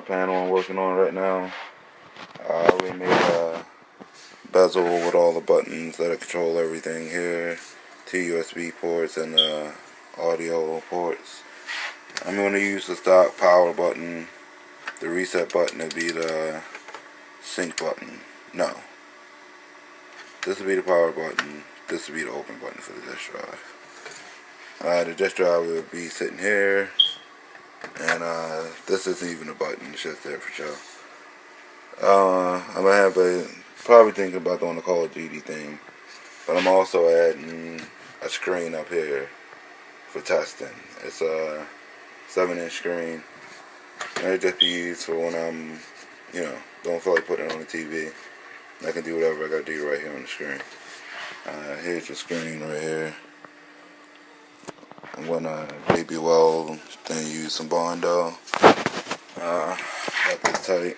panel I'm working on right now. I already made a bezel with all the buttons that control everything here. 2 USB ports and audio ports. I'm going to use the stock power button. The reset button will be the sync button. No. This will be the power button. This will be the open button for the disk drive. The disk drive will be sitting here. And this isn't even a button. It's just there for show. I'm going to have probably thinking about doing the Call of Duty thing. But I'm also adding a screen up here for testing. It's a 7-inch screen. And it just be used for when I'm, don't feel like putting it on the TV. I can do whatever I gotta do right here on the screen. Here's the screen right here. I'm gonna baby weld, then use some Bondo. Got this tight.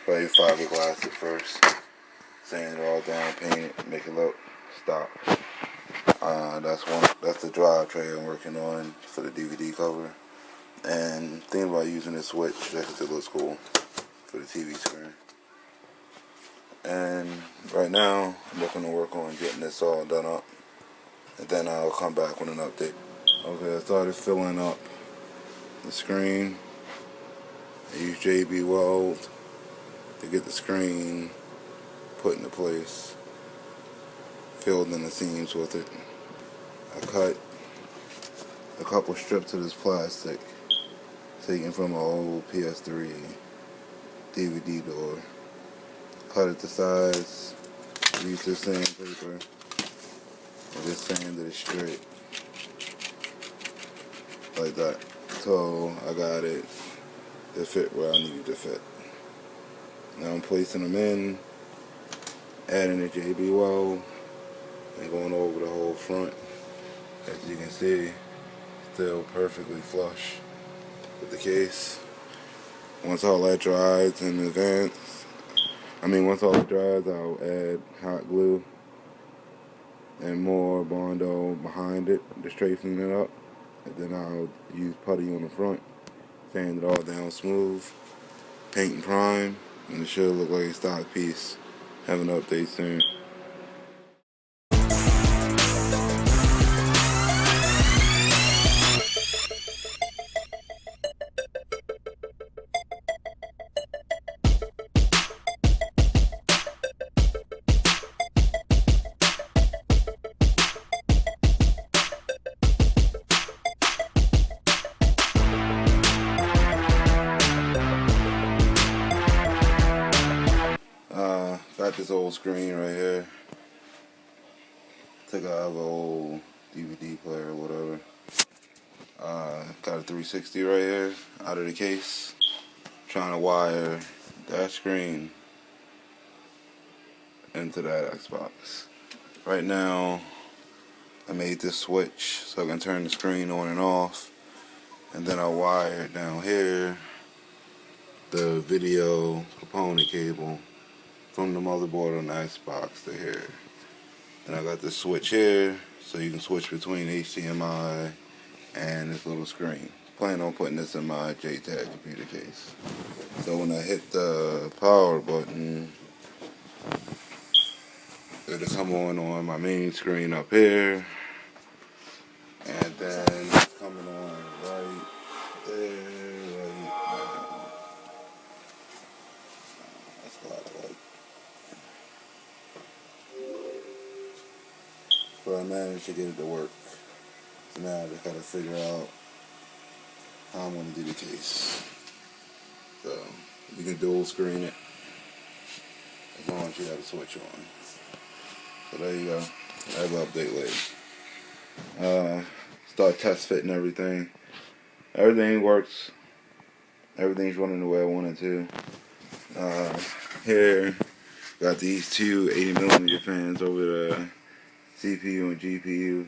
Probably fiberglass it first. Sand it all down, paint it, make it look stop. That's the drive tray I'm working on for the DVD cover. And thinking about using this switch because it looks cool for the TV screen. And right now, I'm looking to work on getting this all done up. And then I'll come back with an update. Okay, I started filling up the screen. I used JB Weld to get the screen put into place. Filled in the seams with it. I cut a couple strips of this plastic taken from an old PS3 DVD door. Cut it to size. Use this sandpaper. And just sanded it straight. Like that. So I got it to fit where I need it to fit. Now I'm placing them in, adding the JB Weld, and going over the whole front. As you can see, still perfectly flush with the case. Once all that dries in advance, once all it dries, I'll add hot glue and more Bondo behind it to straighten it up. And then I'll use putty on the front, sand it all down smooth, paint and prime, and it should look like a stock piece. Have an update soon. Got this old screen right here. Took out of an old DVD player or whatever. Got a 360 right here out of the case. Trying to wire that screen into that Xbox. Right now, I made this switch so I can turn the screen on and off. And then I wired down here the video component cable from the motherboard on the Xbox to here. And I got this switch here so you can switch between HDMI and this little screen. Plan on putting this in my JTAG computer case. So when I hit the power button, it'll come on my main screen up here. And then it's coming on right there, right now. That's a lot of light. But I managed to get it to work. So now I just gotta figure out how I'm gonna do the case. So you can dual screen it as long as you have a switch on. So there you go. I have an update later. Start test fitting everything. Everything works. Everything's running the way I want it to. Here, got these two 80mm fans over the CPU and GPU.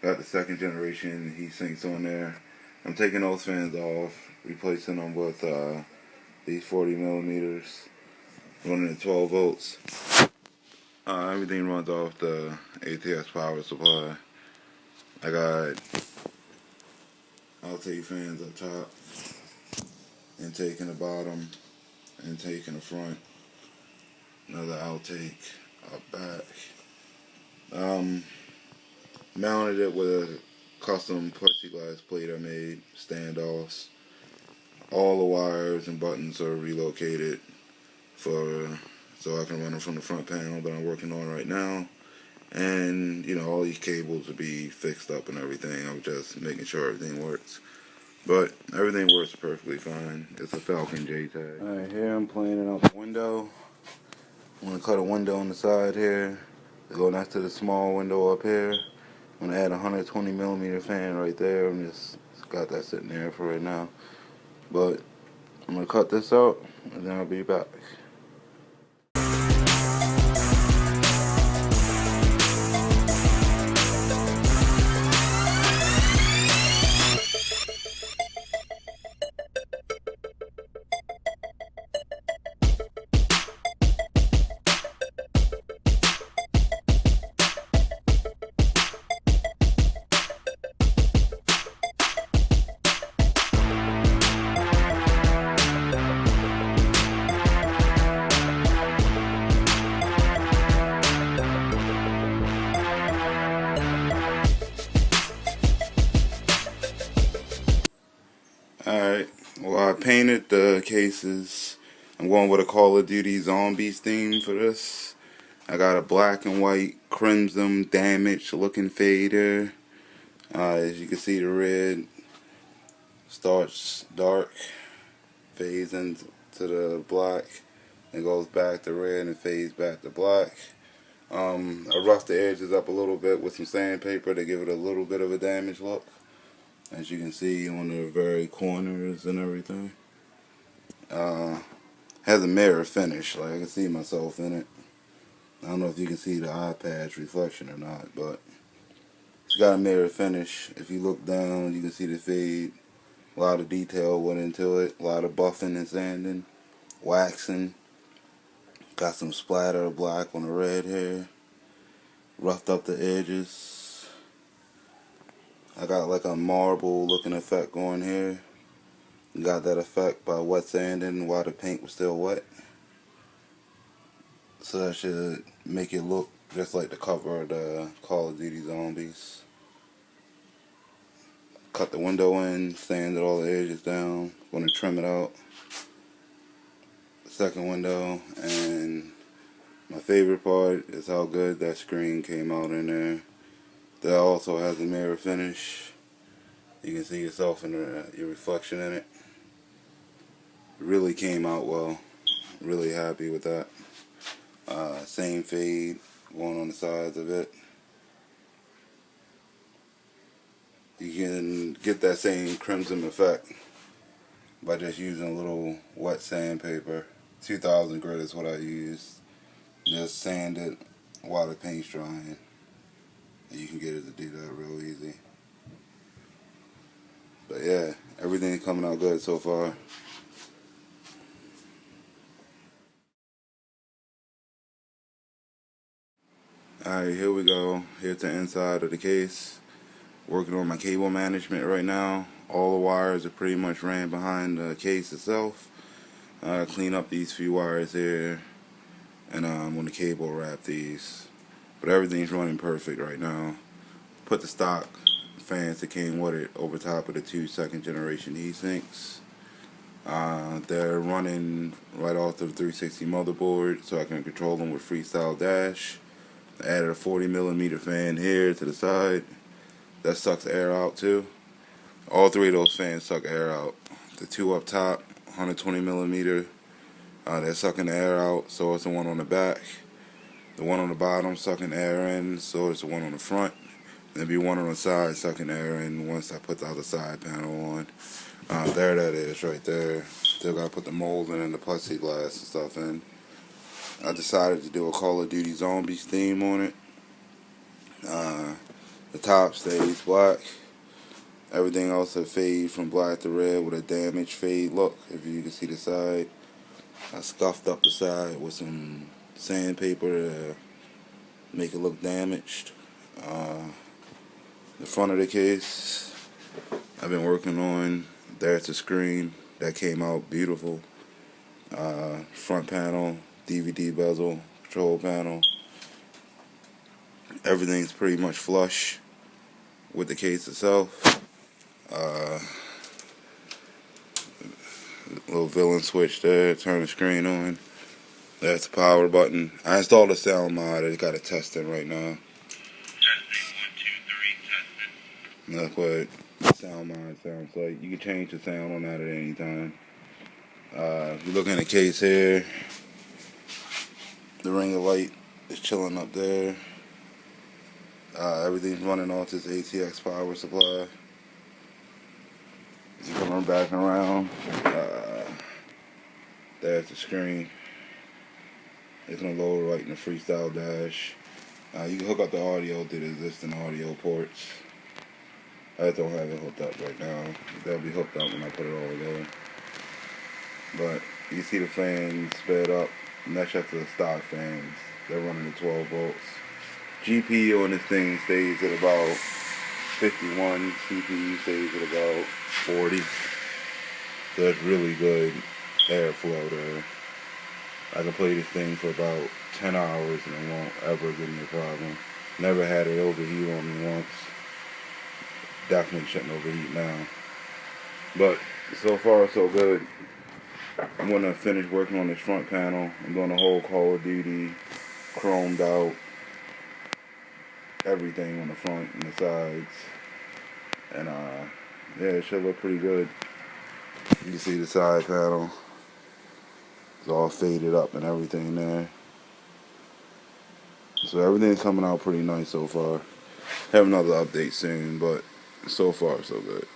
Got the second generation heat sinks on there. I'm taking those fans off, replacing them with these 40mm, running at 12 volts. Everything runs off the ATS power supply. I got Altay fans up top. intake in the bottom, intake in the front, another outtake up back. Mounted it with a custom plexiglass plate I made, standoffs. All the wires and buttons are relocated so I can run them from the front panel that I'm working on right now. And, all these cables will be fixed up and everything. I'm just making sure everything works. But everything works perfectly fine. It's a Falcon J-Tag. Alright, here I'm planing out the window. I'm going to cut a window on the side here to go next to the small window up here. I'm going to add a 120 millimeter fan right there. I'm just got that sitting there for right now. But I'm going to cut this out and then I'll be back. Alright, well I painted the cases. I'm going with a Call of Duty Zombies theme for this. I got a black and white crimson damaged looking fader. As you can see, the red starts dark, fades into the black, and goes back to red and fades back to black. I roughed the edges up a little bit with some sandpaper to give it a little bit of a damaged look. As you can see on the very corners and everything. Has a mirror finish, like I can see myself in it. I don't know if you can see the eye patch reflection or not, but it's got a mirror finish. If you look down, you can see the fade. A lot of detail went into it. A lot of buffing and sanding, waxing. Got some splatter of black on the red here. Roughed up the edges. I got like a marble looking effect going here. Got that effect by wet sanding while the paint was still wet. So that should make it look just like the cover of the Call of Duty Zombies. Cut the window in, sanded all the edges down. Gonna trim it out. Second window, and my favorite part is how good that screen came out in there. That also has a mirror finish. You can see yourself in your reflection in it. It really came out well. Really happy with that. Same fade going on the sides of it. You can get that same crimson effect by just using a little wet sandpaper. 2000 grit is what I used. Just sand it while the paint's drying. And you can get it to do that real easy. But yeah, everything's coming out good so far. Alright, here we go. Here's the inside of the case. Working on my cable management right now. All the wires are pretty much ran behind the case itself. Clean up these few wires here. And I'm going to cable wrap these. But everything's running perfect right now. Put the stock fans that came with it over top of the two second generation heat sinks. They're running right off the 360 motherboard, so I can control them with Freestyle Dash. I added a 40 millimeter fan here to the side. That sucks air out too. All three of those fans suck air out. The two up top, 120 millimeter, they're sucking the air out, so it's the one on the back. The one on the bottom sucking air in, so it's the one on the front. There'll be one on the side sucking air in once I put the other side panel on. There that is right there. Still gotta put the molding and the plexiglass and stuff in. I decided to do a Call of Duty Zombies theme on it. The top stays black. Everything else will fade from black to red with a damaged fade look, if you can see the side. I scuffed up the side with some sandpaper to make it look damaged. The front of the case I've been working on. There's the screen. that came out beautiful. Front panel, DVD bezel, control panel. Everything's pretty much flush with the case itself. Little villain switch there, turn the screen on. That's the power button. I installed a sound mod. I got it testing right now. Testing 1 2 3 testing. That's what the sound mod sounds like. You can change the sound on that at any time. If you look in the case here, the ring of light is chilling up there. Everything's running off this ATX power supply. You can run back and around. There's the screen. It's gonna load right in the freestyle dash. You can hook up the audio to the existing audio ports. I don't have it hooked up right now. They'll be hooked up when I put it all together. But you see the fans sped up, and that's just the stock fans. They're running at 12 volts. GPU on this thing stays at about 51. CPU stays at about 40. So that's really good airflow there. I can play this thing for about 10 hours and it won't ever give me a problem. Never had it overheat on me once. Definitely shouldn't overheat now. But so far so good. I'm going to finish working on this front panel. I'm doing the whole Call of Duty, chromed out, everything on the front and the sides. And yeah, it should look pretty good. You can see the side panel. It's all faded up and everything there. So everything's coming out pretty nice so far. Have another update soon, but so far so good.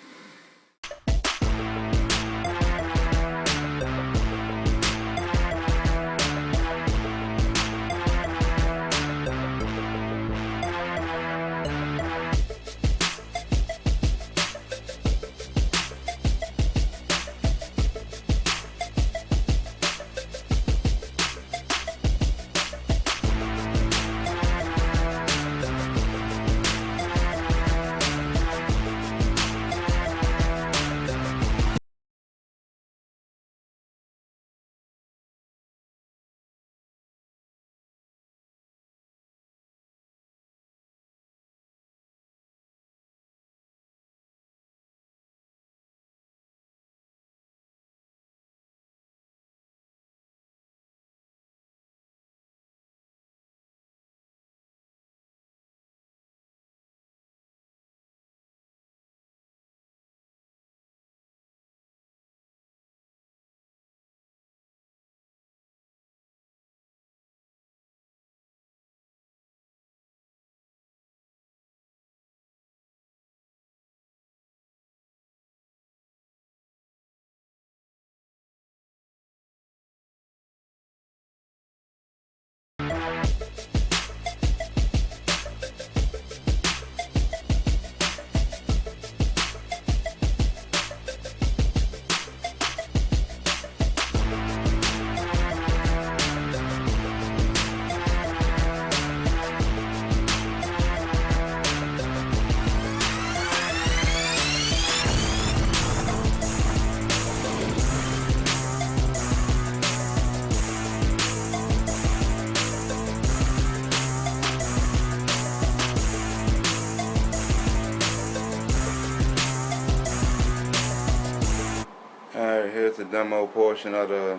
Alright, here's the demo portion of the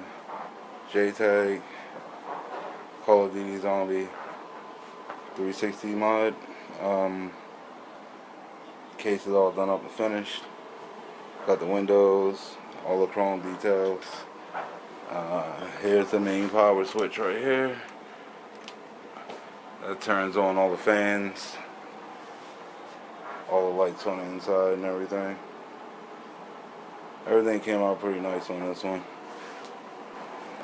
JTAG Call of Duty Zombie 360 mod. Case is all done up and finished. Got the windows, all the chrome details. Here's the main power switch right here. That turns on all the fans, all the lights on the inside and everything. Everything came out pretty nice on this one.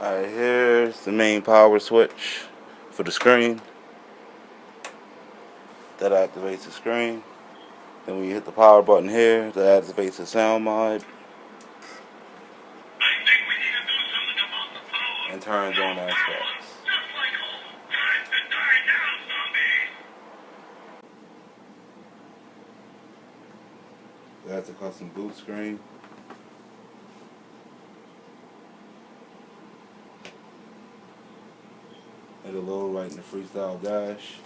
Alright, here's the main power switch for the screen. That activates the screen. Then when you hit the power button here, that activates the sound mod. I think we need to do something about the power. And turns on Xbox. Just like home. Time to die now, zombie. That's a custom boot screen. load right in the Freestyle Dash.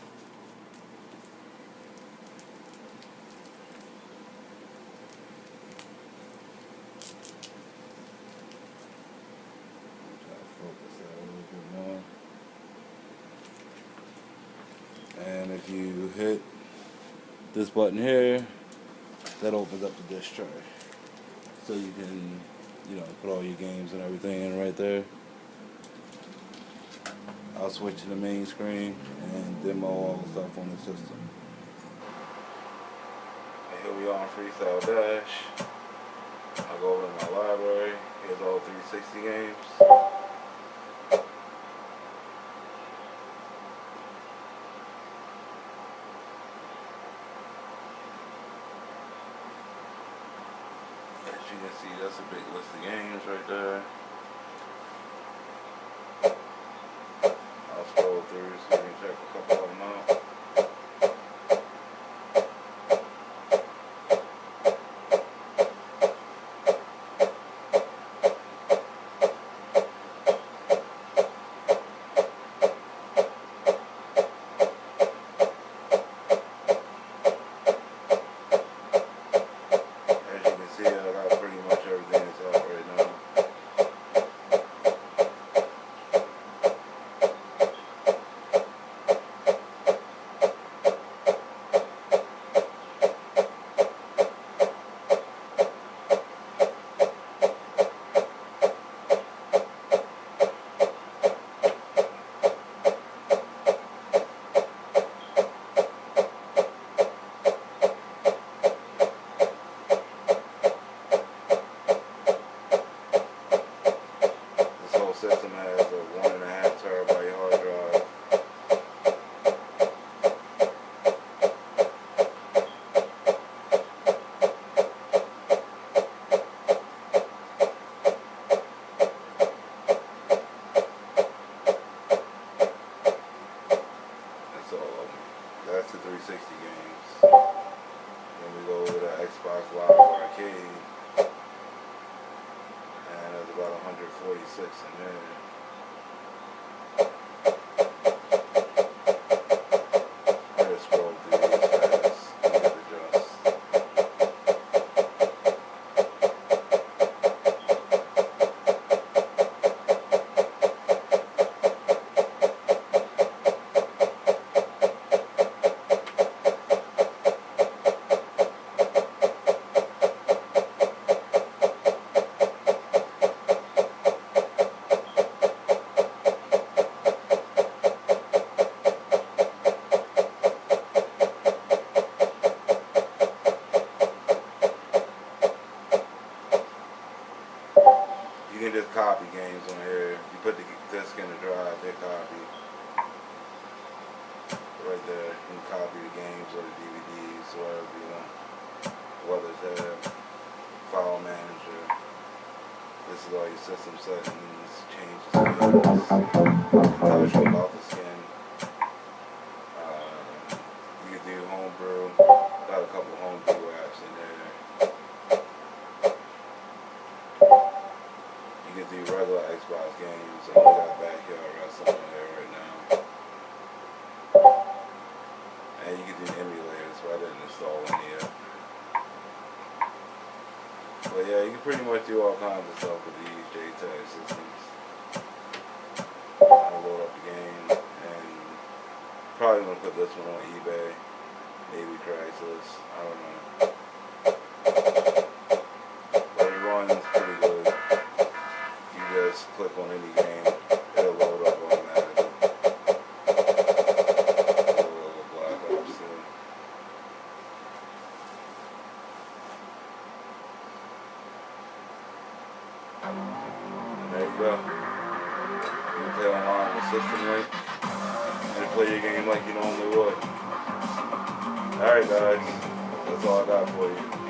Focus that a little bit more. And if you hit this button here, that opens up the disk tray. So you can, put all your games and everything in right there. I'll switch to the main screen and demo all the stuff on the system. And here we are on Freestyle Dash. I'll go over to my library. Here's all 360 games. As you can see, that's a big list of games right there. I'll scroll through so you can check a couple of them out. System has a 1.5 terabyte hard drive. That's all of them. That's the 360 games. Then we go over to Xbox Live Arcade. And there's about 146 in there. I just scrolled through these fast. Let me adjust. You can just copy games on here. You put the disc in the drive, hit copy. Right there, you can copy the games or the DVDs, whatever you want. Whether it's file manager. This is all your system settings, change the skins. It tells you about the skin. You can do homebrew. Got a couple homebrew apps in there. You can do regular Xbox games. I only got Backyard Wrestling on there right now. And you can do emulators, but I didn't install any yet. But yeah, you can pretty much do all kinds of stuff with these JTAG systems. I'll load up the game and probably gonna put this one on eBay, maybe Craigslist, I don't know. But it runs pretty good. You just click on any game, it'll load up automatically. A little Black Ops too. And there you go. You can play online with System Link and play your game like you normally would. Alright guys, that's all I got for you.